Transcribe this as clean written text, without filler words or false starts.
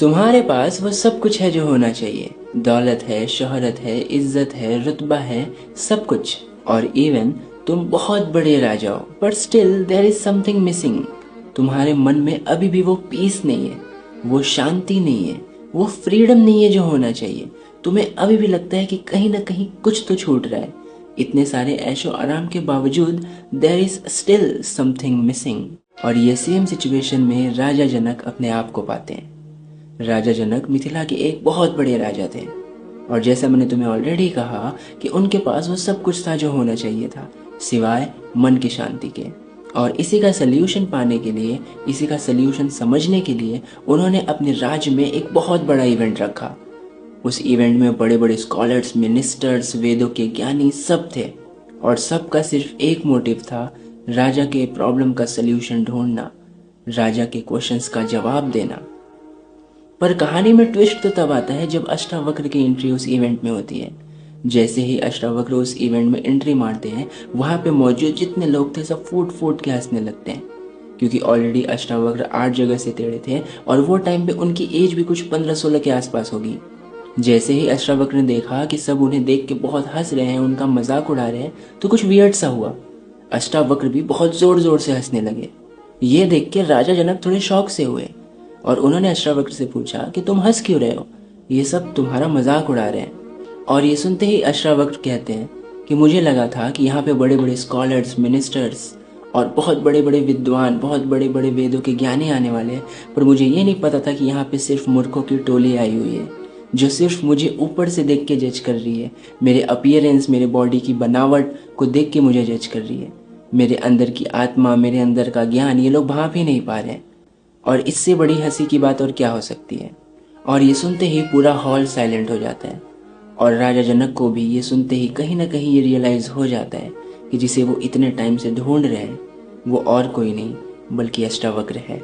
तुम्हारे पास वो सब कुछ है जो होना चाहिए। दौलत है, शोहरत है, इज्जत है, रुतबा है, सब कुछ। और इवन तुम बहुत बड़े राजा हो, but still there is something missing. तुम्हारे मन में अभी भी वो पीस नहीं है, वो शांति नहीं है, वो फ्रीडम नहीं है जो होना चाहिए। तुम्हें अभी भी लगता है कि कहीं ना कहीं कुछ तो छूट रहा है। इतने सारे ऐशो आराम के बावजूद there is still something missing. और ये सेम सिचुएशन में राजा जनक अपने आप को पाते हैं। राजा जनक मिथिला के एक बहुत बड़े राजा थे, और जैसा मैंने तुम्हें ऑलरेडी कहा कि उनके पास वो सब कुछ था जो होना चाहिए था, सिवाय मन की शांति के। और इसी का सल्यूशन पाने के लिए, इसी का सल्यूशन समझने के लिए उन्होंने अपने राज्य में एक बहुत बड़ा इवेंट रखा। उस इवेंट में बड़े बड़े स्कॉलर्स, मिनिस्टर्स, वेदों के ज्ञानी सब थे, और सबका सिर्फ एक मोटिव था, राजा के प्रॉब्लम का सल्यूशन ढूंढना, राजा के क्वेश्चंस का जवाब देना। पर कहानी में ट्विस्ट तो तब आता है जब अष्टावक्र की एंट्री उस इवेंट में होती है। जैसे ही अष्टावक्र उस इवेंट में एंट्री मारते हैं, वहां पे मौजूद जितने लोग थे सब फूट फूट के हंसने लगते हैं, क्योंकि ऑलरेडी अष्टावक्र 8 जगह से तेड़े थे, और वो टाइम पे उनकी एज भी कुछ 15-16 के आसपास होगी। जैसे ही अष्टावक्र ने देखा कि सब उन्हें देख के बहुत हंस रहे हैं, उनका मजाक उड़ा रहे हैं, तो कुछ वियर्ड सा हुआ। अष्टावक्र भी बहुत जोर जोर से हंसने लगे। ये देख के राजा जनक थोड़े शौक से हुए, और उन्होंने अष्टावक्र से पूछा कि तुम हंस क्यों रहे हो, ये सब तुम्हारा मजाक उड़ा रहे हैं। और ये सुनते ही अष्टावक्र कहते हैं कि मुझे लगा था कि यहाँ पे बड़े बड़े स्कॉलर्स, मिनिस्टर्स और बहुत बड़े बड़े विद्वान, बहुत बड़े बड़े वेदों के ज्ञानी आने वाले हैं, पर मुझे ये नहीं पता था कि यहाँ पे सिर्फ मूर्खों की टोली आई हुई है, जो सिर्फ मुझे ऊपर से देख के जज कर रही है। मेरे अपीयरेंस, मेरे बॉडी की बनावट को देख के मुझे जज कर रही है। मेरे अंदर की आत्मा, मेरे अंदर का ज्ञान ये लोग भांप ही नहीं पा रहे हैं। और इससे बड़ी हंसी की बात और क्या हो सकती है। और ये सुनते ही पूरा हॉल साइलेंट हो जाता है, और राजा जनक को भी ये सुनते ही कहीं ना कहीं ये रियलाइज हो जाता है कि जिसे वो इतने टाइम से ढूंढ रहे हैं वो और कोई नहीं बल्कि अष्टावक्र है।